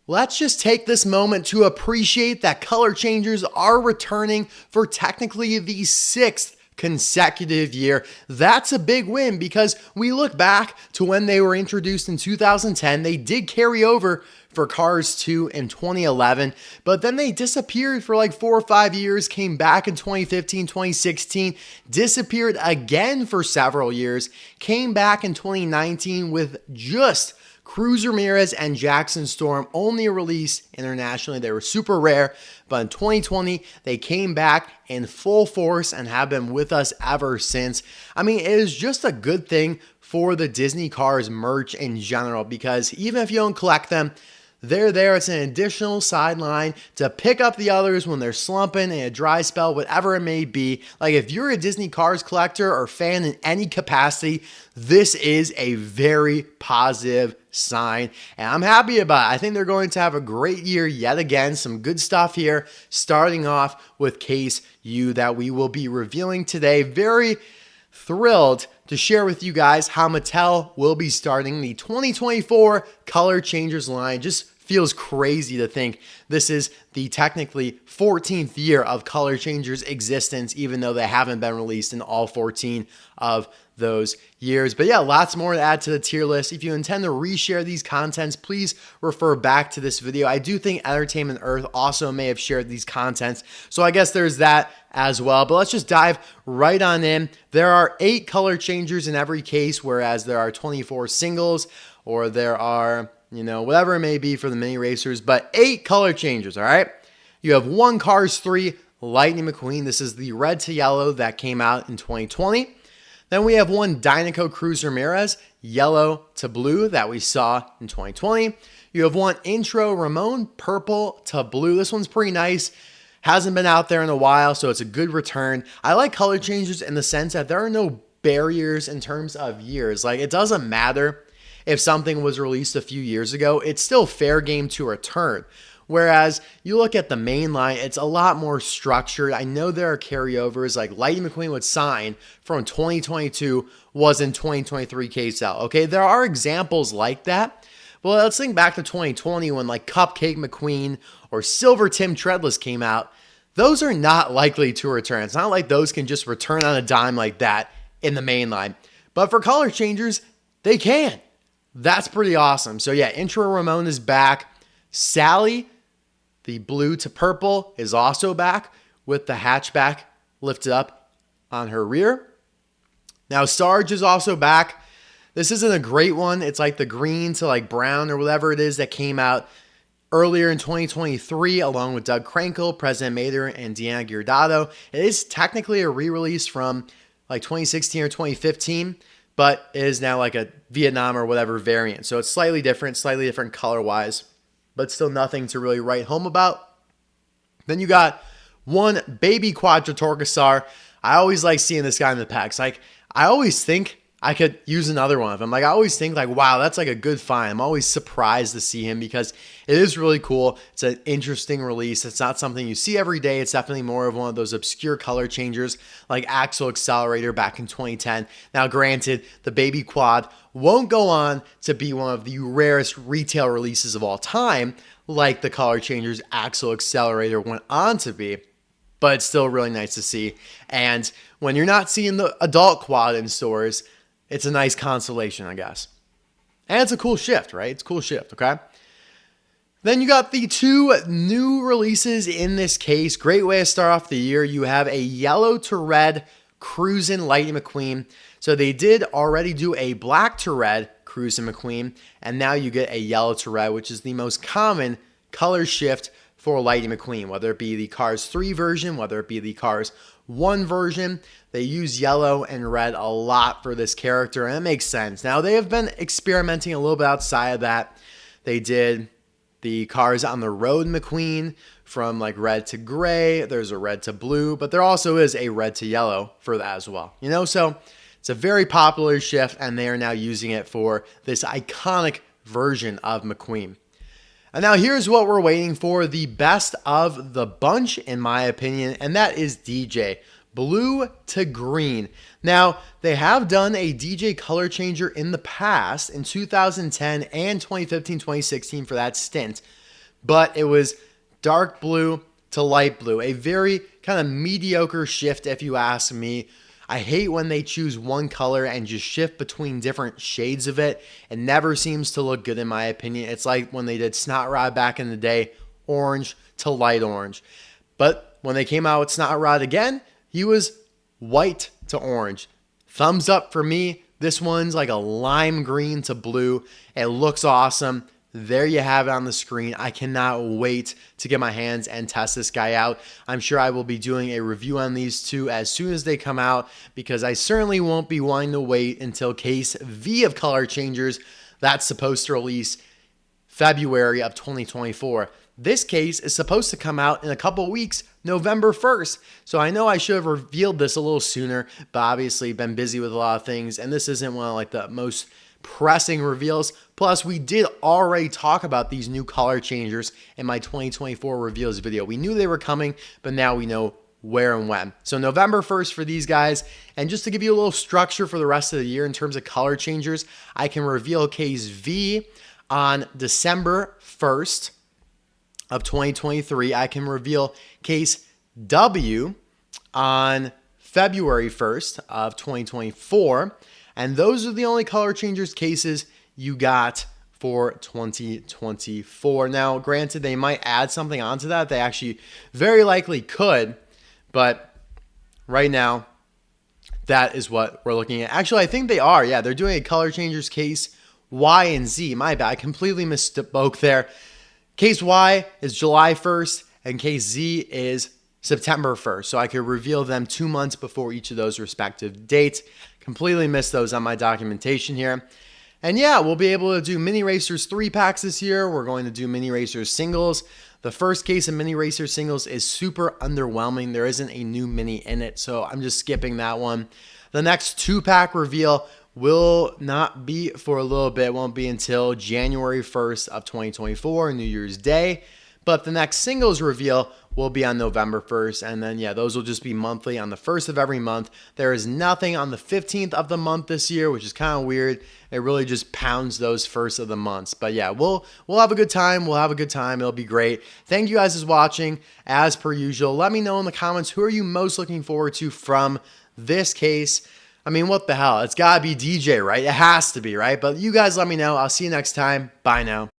let's just take this moment to appreciate that color changers are returning for technically the 6th consecutive year. That's a big win because we look back to when they were introduced in 2010. They did carry over for Cars 2 in 2011, but then they disappeared for like 4 or 5 years, came back in 2015, 2016, disappeared again for several years, came back in 2019 with just Cruz, Ramirez, and Jackson Storm only released internationally. They were super rare, but in 2020, they came back in full force and have been with us ever since. I mean, it is just a good thing for the Disney Cars merch in general because even if you don't collect them, they're there. It's an additional sideline to pick up the others when they're slumping in a dry spell, whatever it may be. Like if you're a Disney Cars collector or fan in any capacity, this is a very positive sign, and I'm happy about it. I think they're going to have a great year yet again. Some good stuff here, starting off with Case U that we will be revealing today. Very thrilled to share with you guys how Mattel will be starting the 2024 Color Changers line. Just feels crazy to think this is the technically 14th year of Color Changers existence, even though they haven't been released in all 14 of those years. But yeah, lots more to add to the tier list. If you intend to reshare these contents, please refer back to this video. I do think Entertainment Earth also may have shared these contents, so I guess there's that as well. But let's just dive right on in. There are 8 color changers in every case, whereas there are 24 singles, or there are, whatever it may be for the mini racers, but 8 color changers, all right? You have 1 Cars 3 Lightning McQueen. This is the red to yellow that came out in 2020. Then we have 1 Dinoco Cruz Ramirez, yellow to blue, that we saw in 2020. You have 1 Intro Ramone, purple to blue. This one's pretty nice. Hasn't been out there in a while, so it's a good return. I like color changes in the sense that there are no barriers in terms of years. Like, it doesn't matter if something was released a few years ago. It's still fair game to return. Whereas you look at the main line, it's a lot more structured. I know there are carryovers, like Lightning McQueen would sign from 2022 was in 2023 case out. Okay, there are examples like that. Well, let's think back to 2020 when like Cupcake McQueen or Silver Tim Treadless came out. Those are not likely to return. It's not like those can just return on a dime like that in the main line. But for color changers, they can. That's pretty awesome. So yeah, Intro Ramone is back. Sally, the blue to purple, is also back with the hatchback lifted up on her rear. Now Sarge is also back. This isn't a great one. It's like the green to like brown or whatever it is that came out earlier in 2023 along with Doug Crankle, President Mater, and Deanna Giordano. It is technically a re-release from like 2016 or 2015, but it is now like a Vietnam or whatever variant. So it's slightly different color-wise, but still nothing to really write home about. Then you got 1 baby Quadratorquosaur. I always like seeing this guy in the packs. Like, I always think I could use another one of them. Like, I always think like, wow, that's like a good find. I'm always surprised to see him because it is really cool. It's an interesting release. It's not something you see every day. It's definitely more of one of those obscure color changers like Axle Accelerator back in 2010. Now, granted, the baby quad won't go on to be one of the rarest retail releases of all time, like the color changers Axle Accelerator went on to be, but it's still really nice to see. And when you're not seeing the adult quad in stores, it's a nice consolation, I guess. And it's a cool shift, right? It's a cool shift, okay? Then you got the 2 new releases in this case. Great way to start off the year. You have a yellow to red Cruisin Lightning McQueen. So they did already do a black to red Cruisin McQueen, and now you get a yellow to red, which is the most common color shift for Lightning McQueen, whether it be the Cars 3 version, whether it be the Cars 1 version. They use yellow and red a lot for this character, and it makes sense. Now, they have been experimenting a little bit outside of that. They did the Cars on the Road McQueen from like red to gray. There's a red to blue, but there also is a red to yellow for that as well. So it's a very popular shift, and they are now using it for this iconic version of McQueen. And now here's what we're waiting for, the best of the bunch, in my opinion, and that is DJ. Blue to green. Now, they have done a DJ color changer in the past in 2010 and 2015, 2016 for that stint. but it was dark blue to light blue. A very kind of mediocre shift, if you ask me. I hate when they choose one color and just shift between different shades of it. It never seems to look good in my opinion. It's like when they did Snot Rod back in the day, orange to light orange. But when they came out with Snot Rod again, he was white to orange. Thumbs up for me. This one's like a lime green to blue. It looks awesome. There you have it on the screen. I cannot wait to get my hands and test this guy out. I'm sure I will be doing a review on these two as soon as they come out, because I certainly won't be wanting to wait until Case V of Color Changers. That's supposed to release February of 2024. This case is supposed to come out in a couple weeks, November 1st. So I know I should have revealed this a little sooner, but obviously been busy with a lot of things, and this isn't one of like the most pressing reveals. Plus, we did already talk about these new color changers in my 2024 reveals video. We knew they were coming, but now we know where and when. So November 1st for these guys. And just to give you a little structure for the rest of the year in terms of color changers, I can reveal Case V on December 1st of 2023. I can reveal Case W on February 1st of 2024. And those are the only color changers cases you got for 2024. Now, granted, they might add something onto that. They actually very likely could. But right now, that is what we're looking at. Actually, I think they are. Yeah, they're doing a color changers case Y and Z. My bad. I completely misspoke there. Case Y is July 1st and Case Z is September 1st. So I could reveal them 2 months before each of those respective dates. Completely missed those on my documentation here. And yeah, we'll be able to do Mini Racers 3-packs this year. We're going to do Mini Racers singles. The first case of Mini Racers singles is super underwhelming. There isn't a new mini in it, so I'm just skipping that one. The next 2-pack reveal will not be for a little bit. It won't be until January 1st of 2024, New Year's Day. But the next singles reveal will be on November 1st. And then, yeah, those will just be monthly on the 1st of every month. There is nothing on the 15th of the month this year, which is kind of weird. It really just pounds those first of the months. But yeah, we'll have a good time. We'll have a good time. It'll be great. Thank you guys for watching. As per usual, let me know in the comments, who are you most looking forward to from this case? I mean, what the hell? It's got to be DJ, right? It has to be, right? But you guys let me know. I'll see you next time. Bye now.